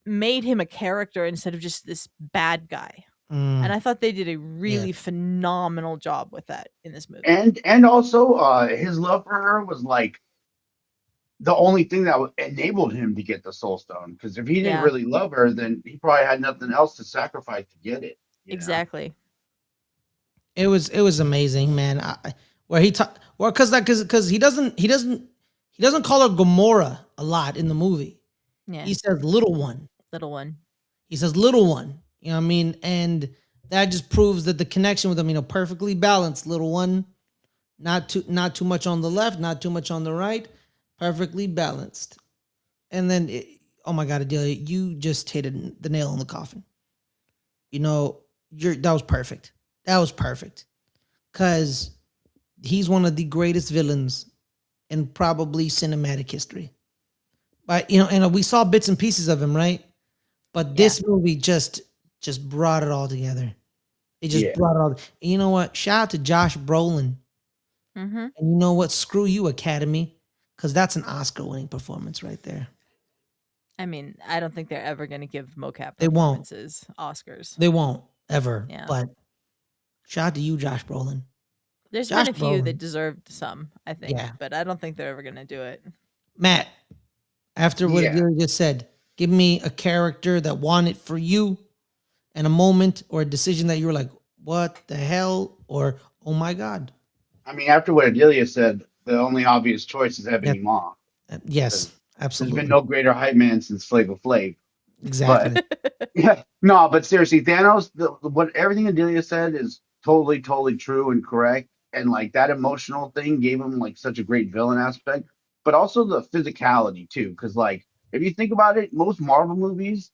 made him a character instead of just this bad guy. And I thought they did a really phenomenal job with that in this movie. And also his love for her was like the only thing that enabled him to get the Soul Stone. Because if he didn't Yeah. really love her, then he probably had nothing else to sacrifice to get it. You know? Exactly. It was amazing, man. Where he because he doesn't call her Gamora a lot in the movie. Yeah. He says little one. Little one. He says little one. You know what I mean? And that just proves that the connection with him, perfectly balanced. Little one, not too much on the left, not too much on the right, perfectly balanced. And then, oh my God, Adelia, you just hit the nail in the coffin. That was perfect. That was perfect. Because he's one of the greatest villains in probably cinematic history. But, and we saw bits and pieces of him, right? But this movie just brought it all together. It just brought it all. And you know what? Shout out to Josh Brolin. Mm-hmm. And you know what? Screw you, Academy. Because that's an Oscar-winning performance right there. I mean, I don't think they're ever going to give mocap They won't. performances Oscars. They won't, ever. Yeah. But shout out to you, Josh Brolin. There's Josh been a few Brolin. that deserved some, I think. Yeah. But I don't think they're ever going to do it. Matt, after what you just said, give me a character that won it for you and a moment or a decision that you were like, what the hell? Or, oh my God. I mean, after what Adelia said, the only obvious choice is Ebony Maw. Yes, There's absolutely. been no greater hype man since Flavor Flav. Exactly. But yeah, no, but seriously, Thanos, what everything Adelia said is totally, totally true and correct. And like that emotional thing gave him like such a great villain aspect, but also the physicality too. Because like if you think about it, most Marvel movies,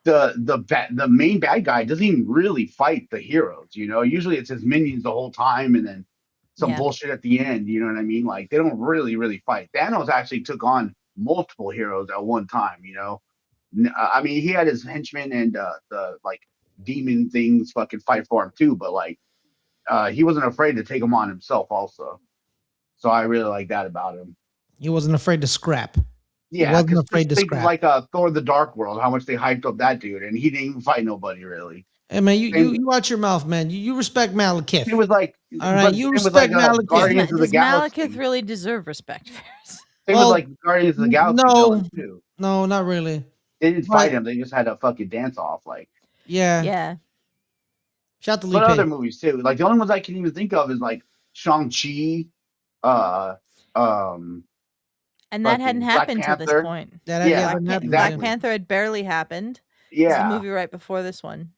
the main bad guy doesn't even really fight the heroes. Usually it's his minions the whole time, and then some bullshit at the end. You know what I mean? Like they don't really fight. Thanos actually took on multiple heroes at one time. I mean, he had his henchmen and the like demon things fucking fight for him too, but like he wasn't afraid to take them on himself also. So I really like that about him. He wasn't afraid to scrap. Yeah, because afraid to think scrap. like Thor: The Dark World, how much they hyped up that dude, and he didn't even fight nobody really. Hey man, you watch your mouth, man. You respect Malekith. He was like, all right, you it was respect like Malekith. Guardians of the Does Galaxy. Malekith really deserve respect, Ferris? Same with like Guardians of the Galaxy villains too. No, not really. They didn't fight him; they just had a fucking dance off. Like, Yeah. Shout out to Lee but Pace. other movies too. Like the only ones I can even think of is like Shang-Chi, and that hadn't happened till this point. Black Panther had barely happened. Yeah, it's the movie right before this one.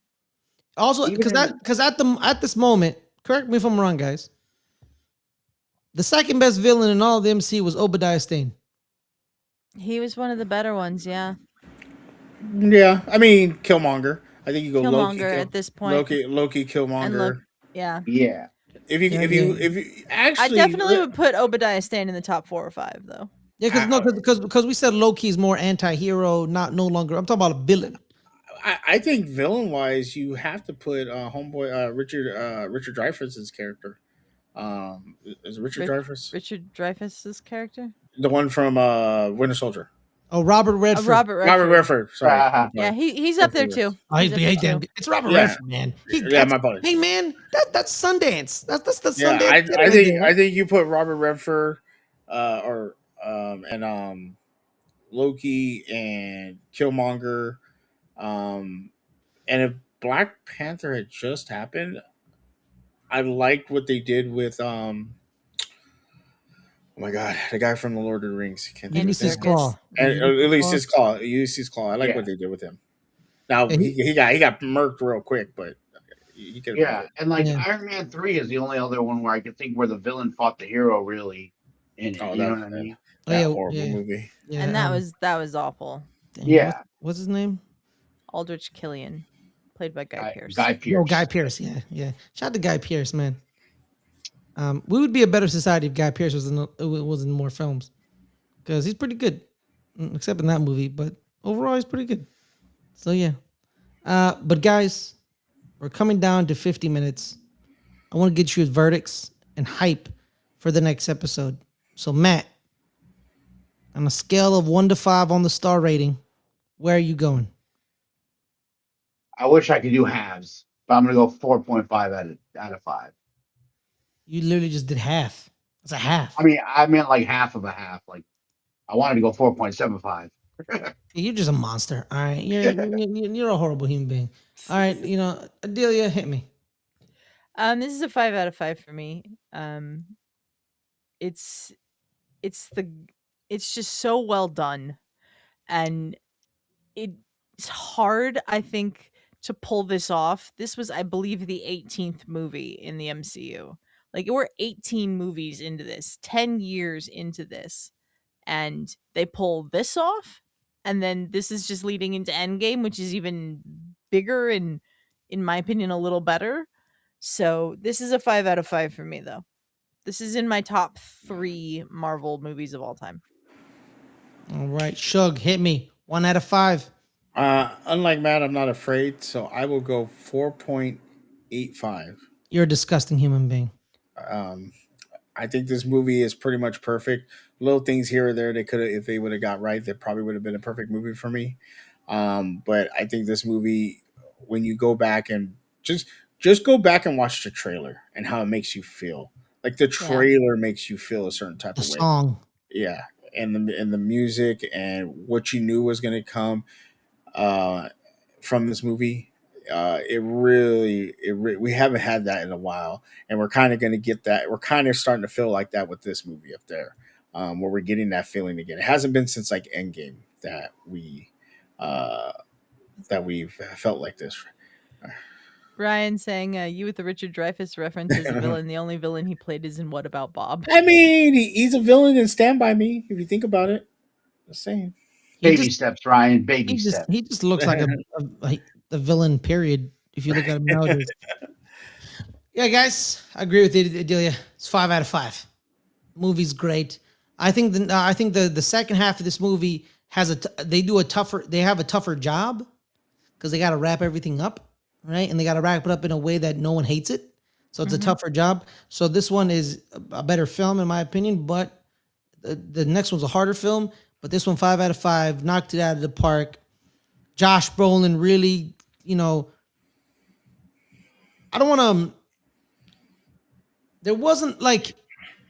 Also, because at this moment, correct me if I'm wrong, guys. The second best villain in all of the MC was Obadiah Stane. He was one of the better ones, yeah. Yeah, I mean Killmonger. I think you go Killmonger Loki, at this point. Loki, Killmonger. Yeah. If you actually, I definitely would put Obadiah Stane in the top 4 or 5, though. Yeah, because we said Loki's more anti-hero, no longer. I'm talking about a villain. I think villain wise, you have to put homeboy Richard Dreyfuss's character. Is it Richard Dreyfuss? Richard Dreyfuss's character, the one from Winter Soldier. Oh, Robert Redford. Robert Redford. Sorry. Yeah, he's up there too. It's Robert Redford, man. My apologies. Hey, man, that's Sundance. That's the Sundance. I think you put Robert Redford, and Loki and Killmonger, and if Black Panther had just happened, I liked what they did with oh my god, the guy from the Lord of the Rings. Ulysses Claw. Ulysses Claw. I like what they did with him. Now he got murked real quick, but he could. And like Iron Man 3 is the only other one where I could think where the villain fought the hero really in it. You know what I mean? That horrible movie. Yeah, and that was awful. Yeah. What's his name? Aldrich Killian, played by Guy Pearce. Guy Pearce. Yo, Guy Pearce. Yeah. Shout out to Guy Pearce, man. We would be a better society if Guy Pearce was in more films because he's pretty good, except in that movie. But overall, he's pretty good. So yeah. But guys, we're coming down to 50 minutes. I want to get you verdicts and hype for the next episode. So Matt, on a scale of 1 to 5 on the star rating, where are you going? I wish I could do halves, but I'm gonna go 4.5 out of 5. You literally just did half. That's a I half. mean, I meant like half of a half. Like I wanted to go 4.75. You're just a monster. All right, you're a horrible human being. All right, Adelia, hit me. This is a 5 out of 5 for me. It's it's the it's just so well done, and it's hard, I think, to pull this off. This was, I believe, the 18th movie in the MCU. Like, we're 18 movies into this, 10 years into this, and they pull this off. And then this is just leading into Endgame, which is even bigger and, in my opinion, a little better. So this is a 5 out of 5 for me, though. This is in my top 3 Marvel movies of all time. All right, Shug, hit me. 1 out of 5. Unlike Matt, I'm not afraid, so I will go 4.85. You're a disgusting human being. Um, I think this movie is pretty much perfect. Little things here or there they could have, if they would have got right, that probably would have been a perfect movie for me. But I think this movie, when you go back and just go back and watch the trailer and how it makes you feel. Like the Yeah. trailer makes you feel a certain type The of way. song. Yeah, and the music and what you knew was going to come uh, from this movie. We haven't had that in a while, and we're kind of going to get that. We're kind of starting to feel like that with this movie up there, where we're getting that feeling again. It hasn't been since like Endgame uh, that we've felt like this. Ryan saying, you with the Richard Dreyfuss reference as a villain. The only villain he played is in What About Bob? I mean, he's a villain in Stand by Me. If you think about it, just saying. He Baby just steps, Ryan. he Baby just steps. he just looks like a villain. Period. If you look at him nowadays. Yeah, guys, I agree with you, Adelia. It's 5 out of 5. Movie's great. I think the second half of this movie has they have a tougher job because they got to wrap everything up, right? And they got to wrap it up in a way that no one hates it. So it's a Mhm. tougher job. So this one is a better film in my opinion, but the next one's a harder film. But this one, 5 out of 5, knocked it out of the park. Josh Brolin really, I don't want to. There wasn't like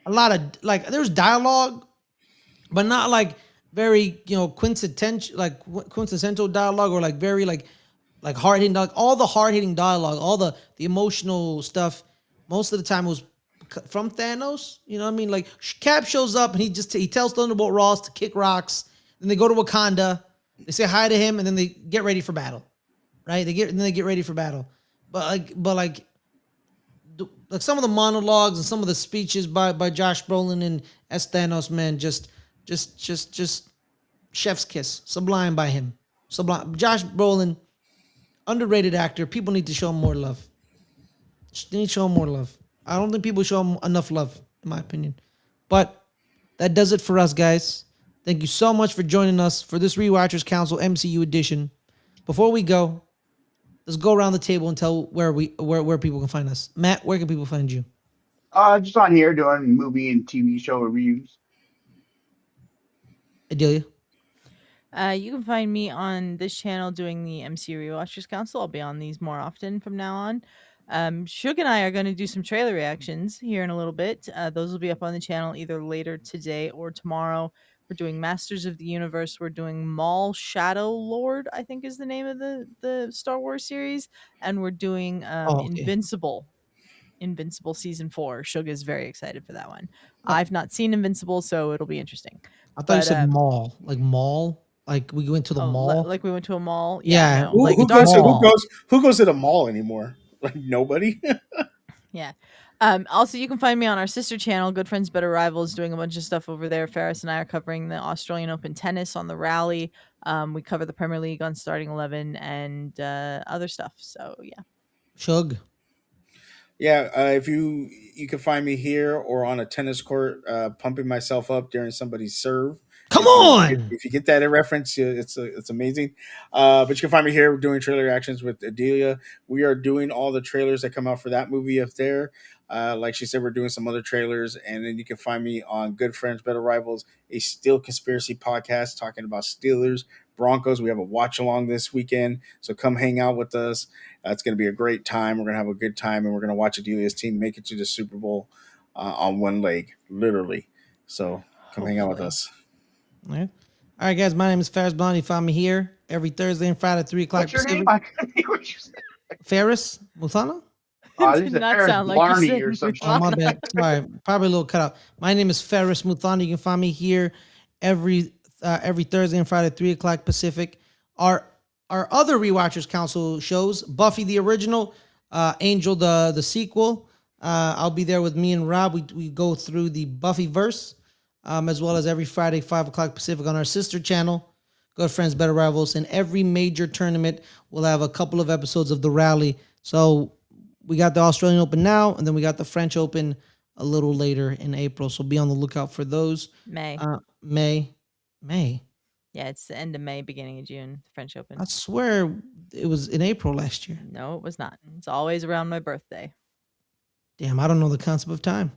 a lot of like there's dialogue, but not like very quintessential dialogue or like very like hard hitting dialogue. All the hard hitting dialogue, all the emotional stuff. Most of the time it was from Thanos. You know what I mean? Like Cap shows up and he tells Thunderbolt Ross to kick rocks. Then they go to Wakanda. They say hi to him and then they get ready for battle. Right? They get ready for battle. But like some of the monologues and some of the speeches by Josh Brolin and as Thanos, man, just chef's kiss, sublime by him, sublime. Josh Brolin, underrated actor. People need to show him more love. They need to show him more love. I don't think people show him enough love, in my opinion. But that does it for us, guys. Thank you so much for joining us for this Rewatchers Council MCU edition. Before we go, let's go around the table and tell where people can find us. Matt, where can people find you? Just on here doing movie and TV show reviews. Adelia. You can find me on this channel doing the MC Rewatchers Council. I'll be on these more often from now on. Shug and I are going to do some trailer reactions here in a little bit. Those will be up on the channel either later today or tomorrow. We're doing Masters of the Universe. We're doing Maul Shadow Lord, I think is the name of the Star Wars series. And we're doing Oh, okay. Invincible season 4. Shug is very excited for that one. Oh, I've not seen Invincible, so it'll be interesting. I thought you But said mall, like mall, like we went to the oh, mall. like we went to a mall? Yeah, Yeah, no. Who, Like who goes Darth to who Maul. goes who goes to the mall anymore? Like nobody. Yeah. Also, you can find me on our sister channel, Good Friends Better Rivals, doing a bunch of stuff over there. Ferris and I are covering the Australian Open tennis on the rally. We cover the Premier League on Starting 11 and other stuff. So, yeah. Shug. Yeah, if you can find me here or on a tennis court, pumping myself up during somebody's serve. Come on. If you get that in reference, it's amazing. But you can find me here doing trailer reactions with Adelia. We are doing all the trailers that come out for that movie up there. Like she said, we're doing some other trailers, and then you can find me on Good Friends, Better Rivals, a Steel Conspiracy podcast talking about Steelers, Broncos. We have a watch along this weekend, so come hang out with us. It's going to be a great time. We're going to have a good time, and we're going to watch Adelia's team make it to the Super Bowl on one leg, literally. So come hang out with Hopefully. us. All right. All right, guys. My name is Ferris Blonde. You find me here every Thursday and Friday at 3 o'clock What's your name? Pacific. I couldn't hear what you said. Ferris Muthana? Oh, It this did is not Ferris sound like you Blarney said or some Oh, my shit. bad. Sorry. Probably a little cut out. My name is Ferris Muthana. You can find me here every Thursday and Friday at 3 o'clock Pacific. Our other Rewatchers Council shows, Buffy the original, Angel the sequel. I'll be there with me and Rob. We go through the Buffy verse, as well as every Friday, 5 o'clock Pacific on our sister channel, Good Friends, Better Rivals. And every major tournament, we'll have a couple of episodes of the rally. So we got the Australian Open now, and then we got the French Open a little later in April. So be on the lookout for those. May. May. Yeah, it's the end of May, beginning of June, the French Open. I swear it was in April last year. No, it was not. It's always around my birthday. Damn, I don't know the concept of time.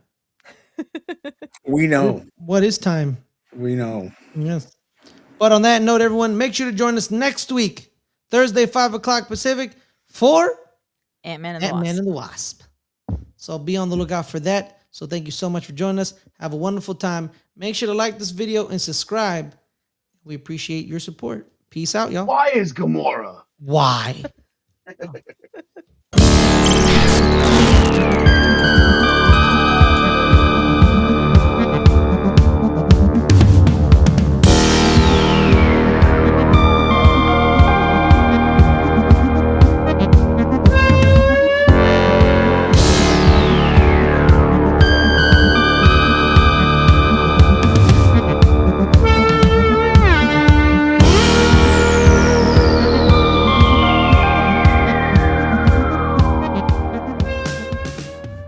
We know. What is time? We know. Yes. But on that note, everyone, make sure to join us next week, Thursday, 5 o'clock Pacific, for Ant-Man and the Ant-Man Wasp. and the Wasp. So be on the lookout for that. So thank you so much for joining us. Have a wonderful time. Make sure to like this video and subscribe. We appreciate your support. Peace out, y'all. Why is Gamora? Why?